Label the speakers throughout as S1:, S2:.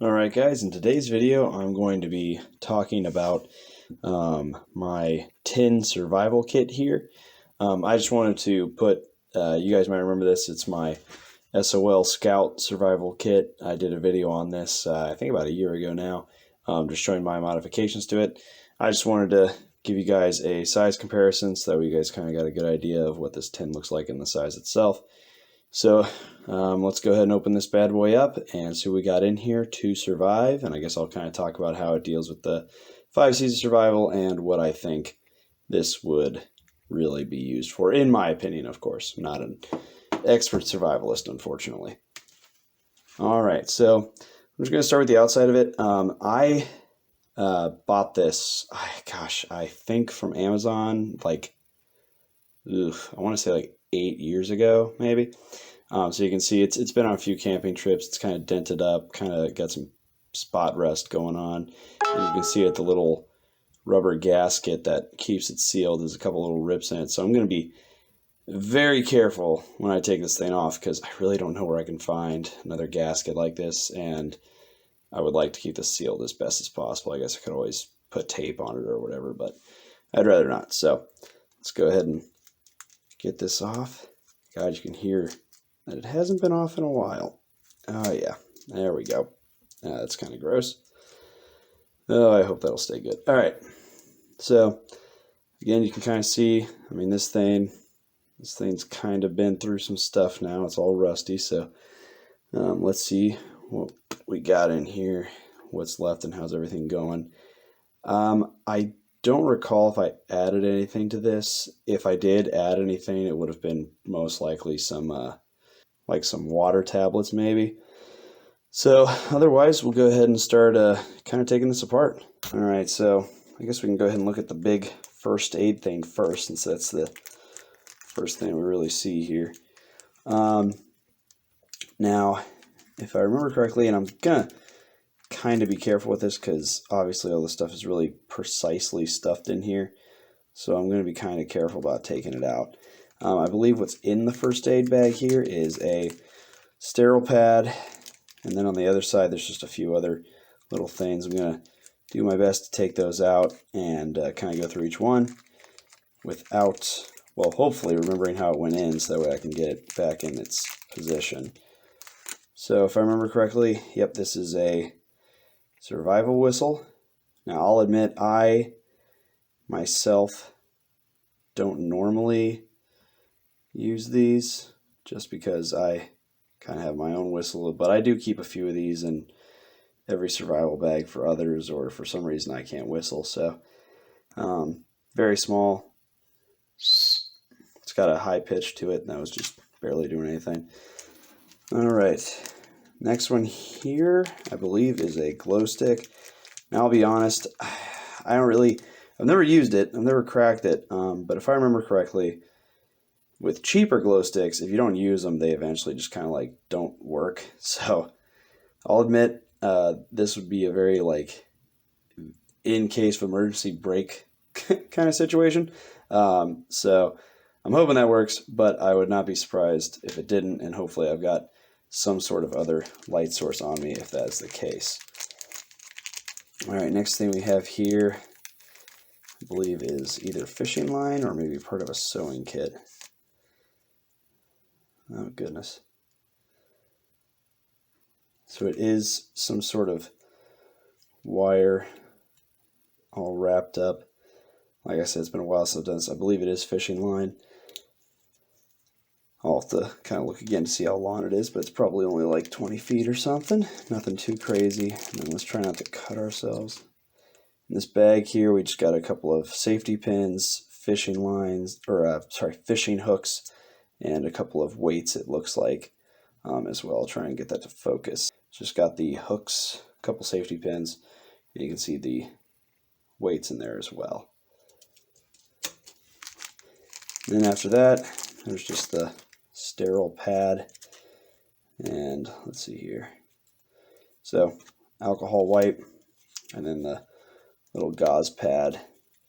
S1: Alright guys, in today's video I'm going to be talking about my tin survival kit here. I just wanted to put, you guys might remember this, it's my SOL Scout survival kit. I did a video on this I think about a year ago now, just showing my modifications to it. I just wanted to give you guys a size comparison so that you guys kind of got a good idea of what this tin looks like in the size itself. So let's go ahead and open this bad boy up and see what we got in here to survive. And I guess I'll kind of talk about how it deals with the 5 C's of survival and what I think this would really be used for, in my opinion, of course. I'm not an expert survivalist, unfortunately. All right, so I'm just going to start with the outside of it. I bought this, I think from Amazon, like, I want to say like 8 years ago, maybe. So you can see it's been on a few camping trips. It's kind of dented up, kind of got some spot rust going on. And you can see it, the little rubber gasket that keeps it sealed. There's a couple little rips in it. So I'm going to be very careful when I take this thing off because I really don't know where I can find another gasket like this. And I would like to keep this sealed as best as possible. I guess I could always put tape on it or whatever, but I'd rather not. So let's go ahead and get this off. God, you can hear that it hasn't been off in a while. Oh yeah, there we go. That's kind of gross. Oh, I hope that'll stay good. All right, so again, you can kind of see, I mean, this thing's kind of been through some stuff now. It's all rusty, so let's see what we got in here, what's left, and how's everything going. I don't recall if I added anything to this. If I did add anything, it would have been most likely some like some water tablets maybe. So otherwise, we'll go ahead and start kind of taking this apart. All right, so I guess we can go ahead and look at the big first aid thing first, since that's the first thing we really see here. Now, if I remember correctly, and I'm gonna kind of be careful with this because obviously all this stuff is really precisely stuffed in here, so I'm going to be kind of careful about taking it out. I believe what's in the first aid bag here is a sterile pad, and then on the other side there's just a few other little things. I'm going to do my best to take those out and kind of go through each one without, well, hopefully remembering how it went in so that way I can get it back in its position. So if I remember correctly, yep, this is a survival whistle. Now I'll admit I myself don't normally use these just because I kind of have my own whistle, but I do keep a few of these in every survival bag for others, or for some reason I can't whistle. So very small. It's got a high pitch to it, and that was just barely doing anything. All right, next one here I believe is a glow stick. Now I'll be honest, I've never used it, I've never cracked it, but if I remember correctly, with cheaper glow sticks, if you don't use them, they eventually just kind of like don't work. So I'll admit this would be a very like in case of emergency break kind of situation. So I'm hoping that works, but I would not be surprised if it didn't, and hopefully I've got some sort of other light source on me if that's the case. All right, next thing we have here, I believe is either fishing line or maybe part of a sewing kit. Oh goodness. So it is some sort of wire all wrapped up. Like I said, it's been a while since I've done this. I believe it is fishing line. I'll have to kind of look again to see how long it is, but it's probably only like 20 feet or something. Nothing too crazy. And then let's try not to cut ourselves. In this bag here, we just got a couple of safety pins, fishing lines, or fishing hooks, and a couple of weights, it looks like, as well. I'll try and get that to focus. Just got the hooks, a couple safety pins, and you can see the weights in there as well. And then after that, there's just the sterile pad, and let's see here. So alcohol wipe, and then the little gauze pad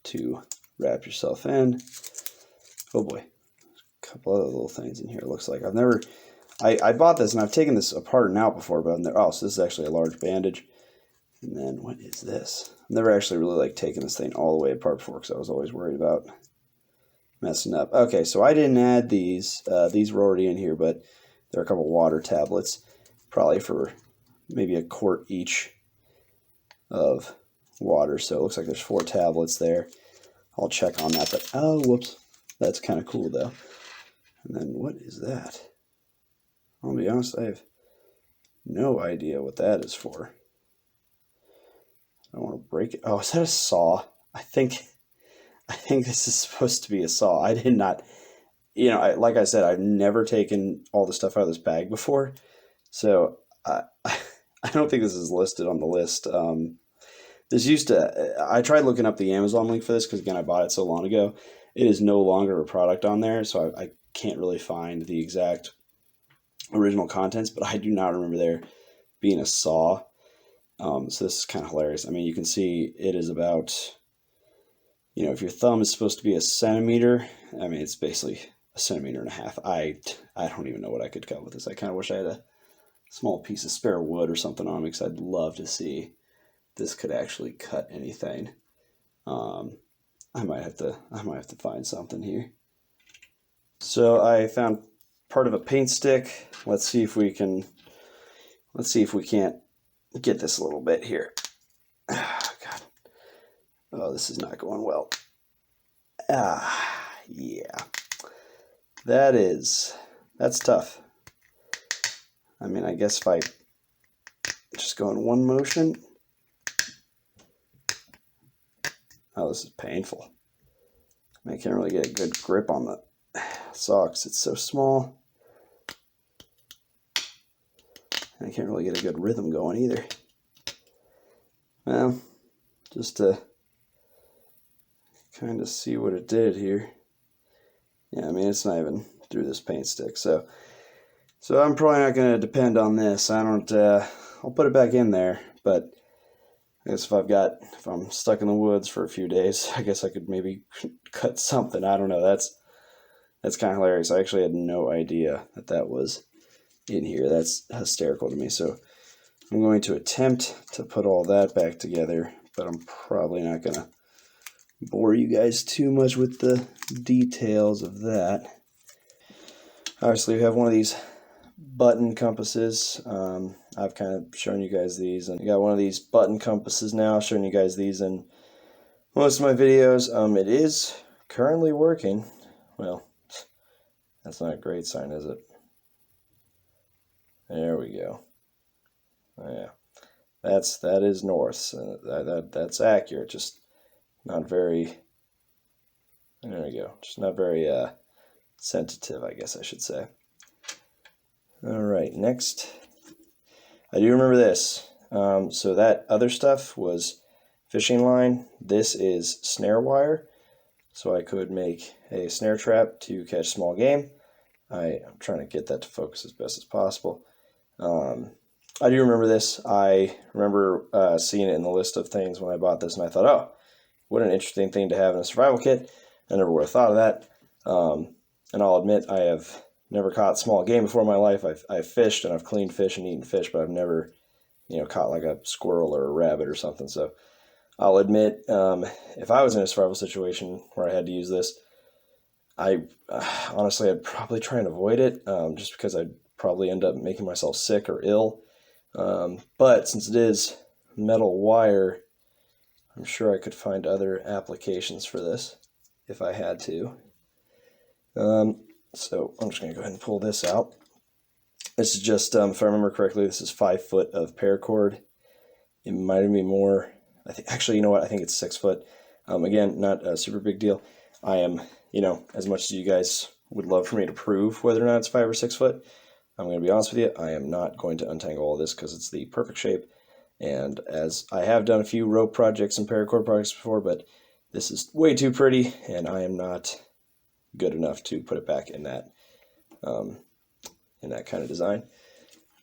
S1: to wrap yourself in. Oh boy, a couple other little things in here. It looks like I've I bought this and I've taken this apart and out before, but oh, so this is actually a large bandage. And then what is this? I've never actually really like taken this thing all the way apart before because I was always worried about messing up. Okay, so I didn't add these. These were already in here, but there are a couple water tablets, probably for maybe a quart each of water. So it looks like there's 4 tablets there. I'll check on that, but oh, whoops. That's kind of cool though. And then what is that? I'll be honest, I have no idea what that is for. I don't want to break it. Oh, is that a saw? I think this is supposed to be a saw. I did not, like I said, I've never taken all the stuff out of this bag before. So I don't think this is listed on the list. I tried looking up the Amazon link for this because, again, I bought it so long ago. It is no longer a product on there, so I can't really find the exact original contents, but I do not remember there being a saw. So this is kind of hilarious. I mean, you can see it is about, if your thumb is supposed to be a centimeter, I mean, it's basically a centimeter and a half. I don't even know what I could cut with this. I kind of wish I had a small piece of spare wood or something on me because I'd love to see this could actually cut anything. I might have to find something here. So I found part of a paint stick. Let's see if we can't get this a little bit here. Oh, God. Oh, this is not going well. Yeah. That's tough. I mean, I guess if I just go in one motion. Oh, this is painful. I mean, I can't really get a good grip on the saw because it's so small. And I can't really get a good rhythm going either. Well, just to kind of see what it did here. Yeah, I mean, it's not even through this paint stick. So I'm probably not going to depend on this. I'll put it back in there, but I guess if I'm stuck in the woods for a few days, I guess I could maybe cut something. I don't know. That's kind of hilarious. I actually had no idea that was in here. That's hysterical to me. So I'm going to attempt to put all that back together, but I'm probably not going to bore you guys too much with the details of that. Obviously, we have one of these button compasses. I've kind of shown you guys these, and I got one of these button compasses now, showing you guys these in most of my videos. It is currently working. Well, that's not a great sign, is it? There we go. Oh, yeah, that is north. That's accurate. Just not very. There we go. Just not very sensitive, I guess I should say. All right, next. I do remember this. So that other stuff was fishing line. This is snare wire. So I could make a snare trap to catch small game. I'm trying to get that to focus as best as possible. I do remember this. I remember seeing it in the list of things when I bought this, and I thought, oh, what an interesting thing to have in a survival kit. I never would have thought of that. And I'll admit, I have never caught small game before in my life. I've fished and I've cleaned fish and eaten fish, but I've never, caught like a squirrel or a rabbit or something. So I'll admit, if I was in a survival situation where I had to use this, honestly, I'd probably try and avoid it, just because I'd probably end up making myself sick or ill. But since it is metal wire, I'm sure I could find other applications for this if I had to. So I'm just going to go ahead and pull this out. This is just, if I remember correctly, this is 5 foot of paracord. It might be more. Actually, you know what? I think it's 6 foot. Again, not a super big deal. I am, as much as you guys would love for me to prove whether or not it's 5 or 6 foot, I'm going to be honest with you. I am not going to untangle all this because it's the perfect shape. And as I have done a few rope projects and paracord projects before, but this is way too pretty, and I am not good enough to put it back in that kind of design.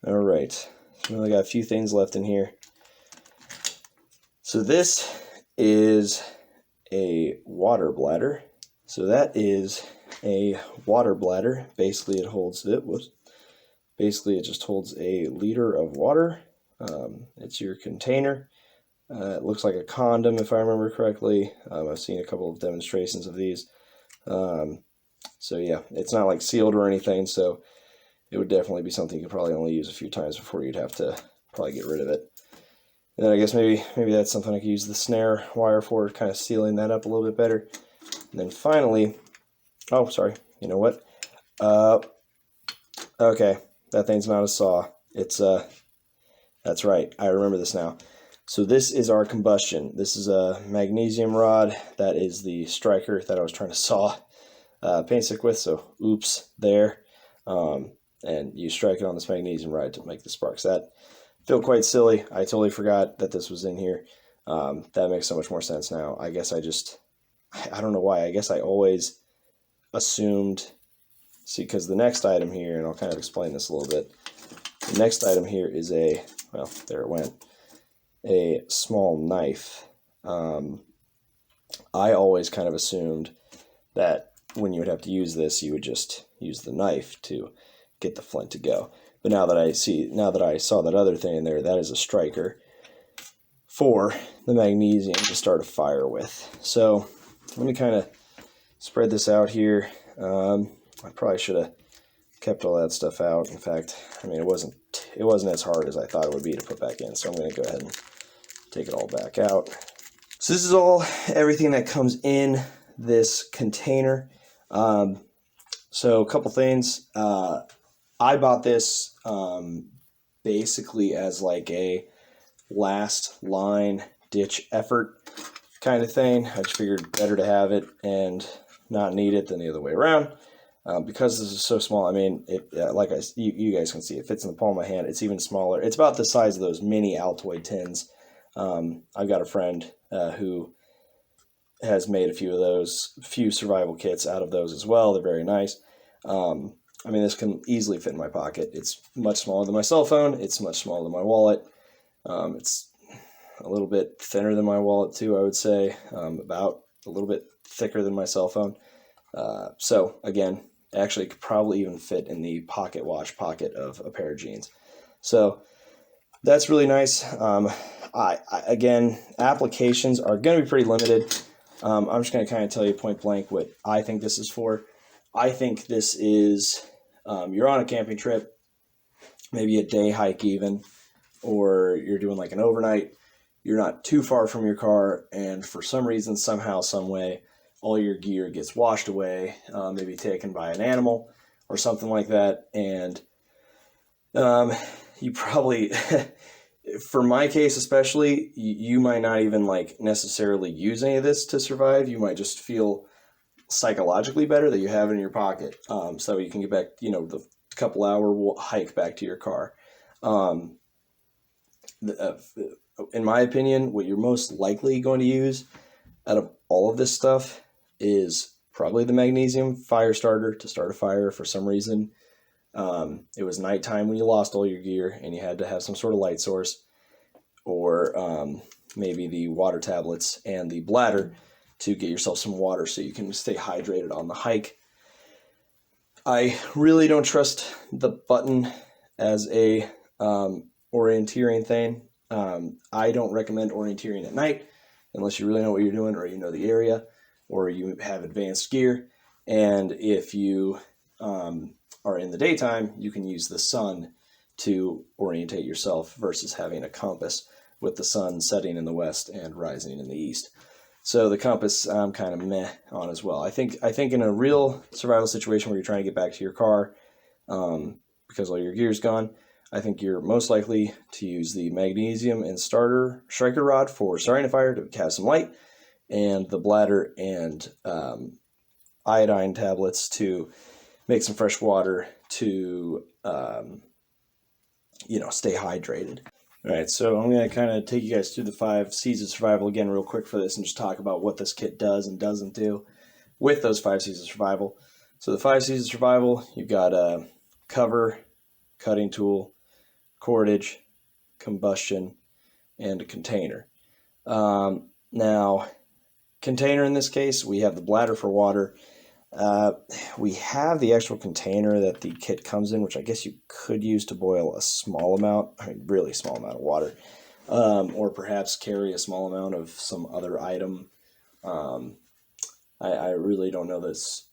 S1: All right, so we only got a few things left in here. So this is a water bladder. So that is a water bladder. Basically, it holds it. Whoops. Basically, it just holds a liter of water. It's your container. It looks like a condom, if I remember correctly. I've seen a couple of demonstrations of these. So yeah, it's not like sealed or anything, so it would definitely be something you could probably only use a few times before you'd have to probably get rid of it. And then I guess maybe that's something I could use the snare wire for, kind of sealing that up a little bit better. And then finally, oh, sorry, you know what? Okay, that thing's not a saw. It's that's right, I remember this now. So this is our combustion. This is a magnesium rod. That is the striker that I was trying to saw paint stick with, so oops there. And you strike it on this magnesium rod to make the sparks. That felt quite silly. I totally forgot that this was in here. That makes so much more sense now. I guess I don't know why. I guess I always assumed, see, because the next item here, and I'll kind of explain this a little bit. The next item here is well, there it went, a small knife. I always kind of assumed that when you would have to use this, you would just use the knife to get the flint to go. But now that I saw that other thing in there, that is a striker for the magnesium to start a fire with. So let me kind of spread this out here. I probably should have kept all that stuff out. In fact, I mean, it wasn't as hard as I thought it would be to put back in. So I'm going to go ahead and take it all back out. So this is everything that comes in this container. So a couple things. I bought this basically as like a last line ditch effort kind of thing. I just figured better to have it and not need it than the other way around. Because this is so small, I mean, you guys can see, it fits in the palm of my hand. It's even smaller. It's about the size of those mini Altoid tins. I've got a friend who has made a few survival kits out of those as well. They're very nice. I mean, this can easily fit in my pocket. It's much smaller than my cell phone. It's much smaller than my wallet. It's a little bit thinner than my wallet too, I would say. About a little bit thicker than my cell phone. So again, actually could probably even fit in the pocket watch pocket of a pair of jeans. So that's really nice. Again, applications are going to be pretty limited. I'm just going to kind of tell you point blank what I think this is for. I think this is, you're on a camping trip, maybe a day hike even, or you're doing like an overnight. You're not too far from your car, and for some reason, somehow, some way, all your gear gets washed away, maybe taken by an animal or something like that. And you probably, for my case especially, you might not even like necessarily use any of this to survive. You might just feel psychologically better that you have it in your pocket, so you can get back, the couple hour hike back to your car. In my opinion, what you're most likely going to use out of all of this stuff is probably the magnesium fire starter to start a fire. For some reason, it was nighttime when you lost all your gear and you had to have some sort of light source, or maybe the water tablets and the bladder to get yourself some water so you can stay hydrated on the hike. I really don't trust the button as a orienteering thing. I don't recommend orienteering at night unless you really know what you're doing, or you know the area, or you have advanced gear. And if you are in the daytime, you can use the sun to orientate yourself versus having a compass with the sun setting in the west and rising in the east. So the compass I'm kind of meh on as well. I think in a real survival situation where you're trying to get back to your car because all your gear's gone, I think you're most likely to use the magnesium and striker rod for starting a fire to have some light, and the bladder and iodine tablets to make some fresh water to stay hydrated. All right, so I'm going to kind of take you guys through the 5 C's of survival again real quick for this, and just talk about what this kit does and doesn't do with those 5 C's of survival. So the 5 C's of survival, you've got a cover, cutting tool, cordage, combustion, and a container. Now, container in this case, we have the bladder for water. We have the actual container that the kit comes in, which I guess you could use to boil a small amount, I mean, really small amount of water, or perhaps carry a small amount of some other item. I really don't know this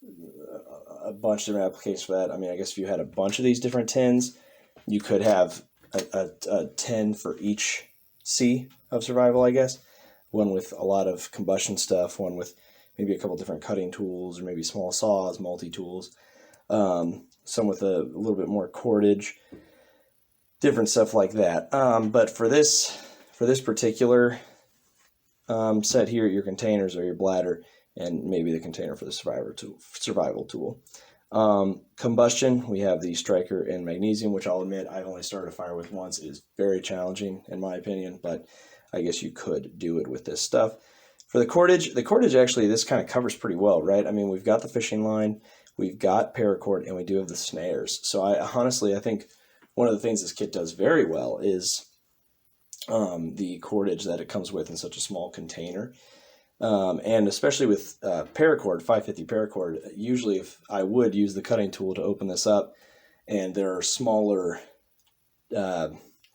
S1: a bunch of different applications for that. I mean, I guess if you had a bunch of these different tins, you could have a tin for each C of survival, I guess. One with a lot of combustion stuff, one with maybe a couple different cutting tools, or maybe small saws, multi-tools, some with a little bit more cordage, different stuff like that. But for this particular set here, your containers are your bladder, and maybe the container for the survival tool. Combustion, we have the striker and magnesium, which I'll admit I've only started a fire with once. It is very challenging in my opinion, but I guess you could do it with this stuff. For the cordage actually, this kind of covers pretty well, right? I mean, we've got the fishing line, we've got paracord, and we do have the snares. So I think one of the things this kit does very well is the cordage that it comes with in such a small container. And especially with paracord, 550 paracord, usually if I would use the cutting tool to open this up, and there are smaller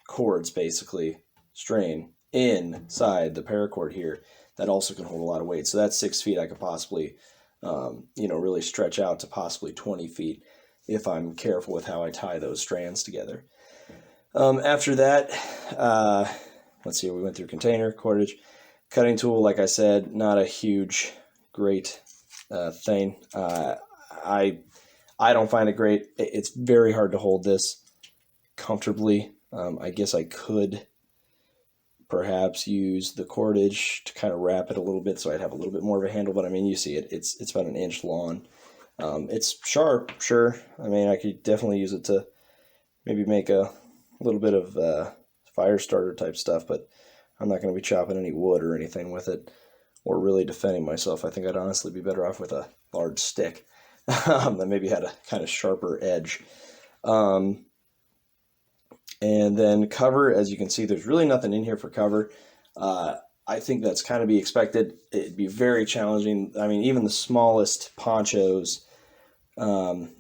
S1: cords, basically, strain inside the paracord here, that also can hold a lot of weight. So that's 6 feet I could possibly, really stretch out to possibly 20 feet if I'm careful with how I tie those strands together. After that, let's see, we went through container, cordage, cutting tool. Like I said, not a huge, great thing. I don't find it great. It's very hard to hold this comfortably. I guess I could perhaps use the cordage to kind of wrap it a little bit so I'd have a little bit more of a handle, but I mean, you see it, it's about an inch long. It's sharp, sure. I mean, I could definitely use it to maybe make a little bit of fire starter type stuff, but I'm not going to be chopping any wood or anything with it or really defending myself. I think I'd honestly be better off with a large stick that maybe had a kind of sharper edge. And then cover, as you can see, there's really nothing in here for cover. I think that's kind of be expected. It'd be very challenging. I mean, even the smallest ponchos, I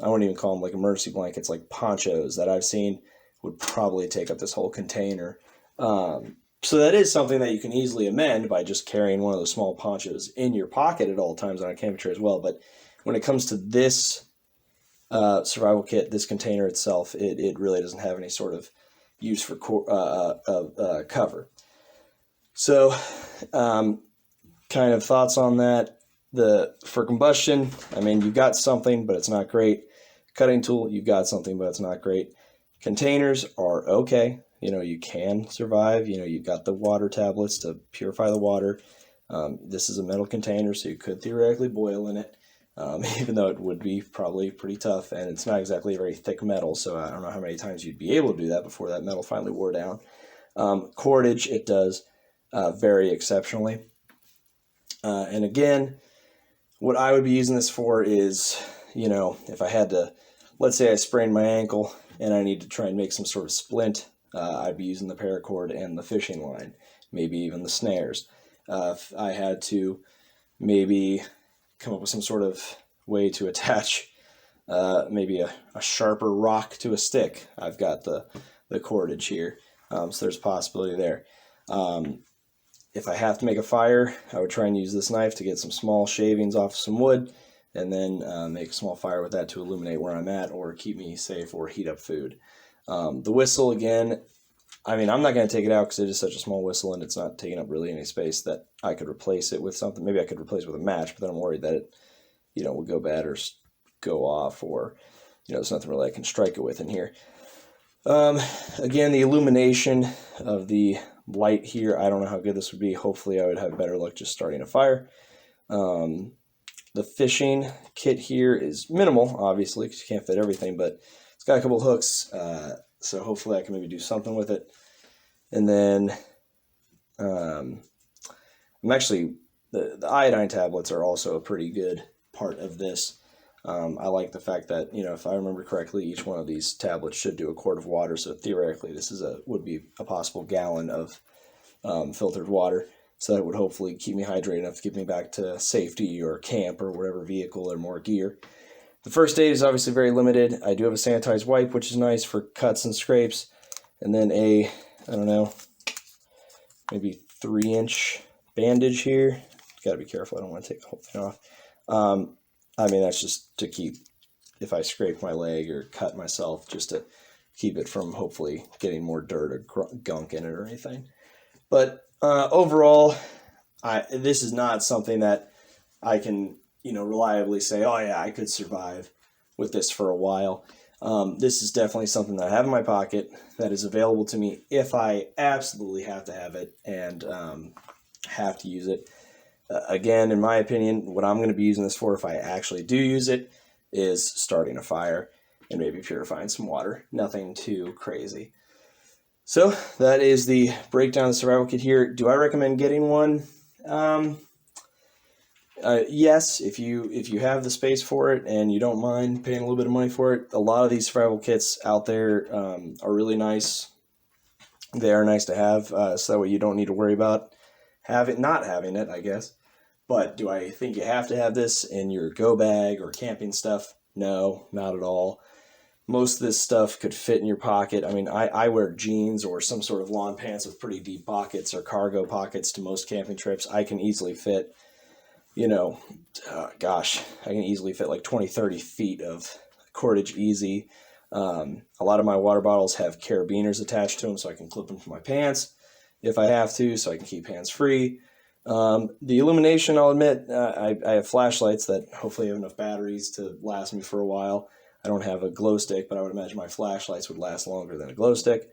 S1: wouldn't even call them like emergency blankets, like ponchos that I've seen would probably take up this whole container. So that is something that you can easily amend by just carrying one of those small ponchos in your pocket at all times on a camping chair as well. But when it comes to this survival kit, this container itself, it really doesn't have any sort of use for cover. So kind of thoughts on that. For combustion, I mean, you've got something, but it's not great. Cutting tool, you've got something, but it's not great. Containers are okay. You can survive. You've got the water tablets to purify the water. This is a metal container, so you could theoretically boil in it, even though it would be probably pretty tough, and it's not exactly a very thick metal, so I don't know how many times you'd be able to do that before that metal finally wore down. Cordage, it does very exceptionally. And again, what I would be using this for is, if I had to, let's say I sprained my ankle and I need to try and make some sort of splint, I'd be using the paracord and the fishing line, maybe even the snares. If I had to maybe come up with some sort of way to attach maybe a sharper rock to a stick, I've got the cordage here, so there's a possibility there. If I have to make a fire, I would try and use this knife to get some small shavings off some wood, and then make a small fire with that to illuminate where I'm at or keep me safe or heat up food. The whistle, again, I mean, I'm not going to take it out because it is such a small whistle and it's not taking up really any space that I could replace it with something. Maybe I could replace it with a match, but then I'm worried that it, would go bad or go off, or, there's nothing really I can strike it with in here. Again, the illumination of the light here, I don't know how good this would be. Hopefully I would have better luck just starting a fire. The fishing kit here is minimal, obviously, because you can't fit everything, but it's got a couple hooks, so hopefully I can maybe do something with it. And then I'm actually, the iodine tablets are also a pretty good part of this. I like the fact that, if I remember correctly, each one of these tablets should do a quart of water, so theoretically this would be a possible gallon of filtered water. So that would hopefully keep me hydrated enough to get me back to safety or camp or whatever vehicle or more gear. The first aid is obviously very limited. I do have a sanitized wipe, which is nice for cuts and scrapes. And then I don't know, maybe 3-inch bandage here. Gotta be careful, I don't want to take the whole thing off. I mean, that's just to keep, if I scrape my leg or cut myself, just to keep it from hopefully getting more dirt or gunk in it or anything. But overall, this is not something that I can, reliably say, oh yeah, I could survive with this for a while. This is definitely something that I have in my pocket that is available to me if I absolutely have to have it and have to use it. Again, in my opinion, what I'm going to be using this for, if I actually do use it, is starting a fire and maybe purifying some water. Nothing too crazy. So that is the breakdown of the survival kit here. Do I recommend getting one? Yes, if you have the space for it and you don't mind paying a little bit of money for it. A lot of these survival kits out there are really nice. They are nice to have, so that way you don't need to worry about not having it, I guess. But do I think you have to have this in your go bag or camping stuff? No, not at all. Most of this stuff could fit in your pocket. I mean, I wear jeans or some sort of lawn pants with pretty deep pockets or cargo pockets to most camping trips. I can easily fit, I can easily fit like 20, 30 feet of cordage easy. A lot of my water bottles have carabiners attached to them, so I can clip them to my pants if I have to, so I can keep hands free. The illumination, I'll admit, I have flashlights that hopefully have enough batteries to last me for a while. I don't have a glow stick, but I would imagine my flashlights would last longer than a glow stick.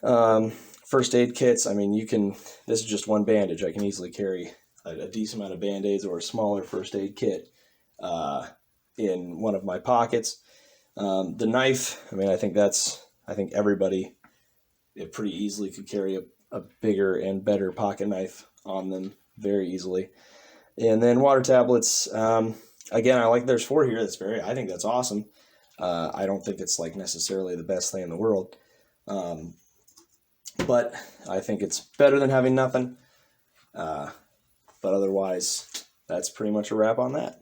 S1: First aid kits, I mean, this is just one bandage. I can easily carry a decent amount of Band-Aids or a smaller first aid kit in one of my pockets. The knife, I mean, I think everybody pretty easily could carry a bigger and better pocket knife on them very easily. And then water tablets, again, I like there's 4 here. I think that's awesome. I don't think it's like necessarily the best thing in the world. But I think it's better than having nothing. But otherwise, that's pretty much a wrap on that.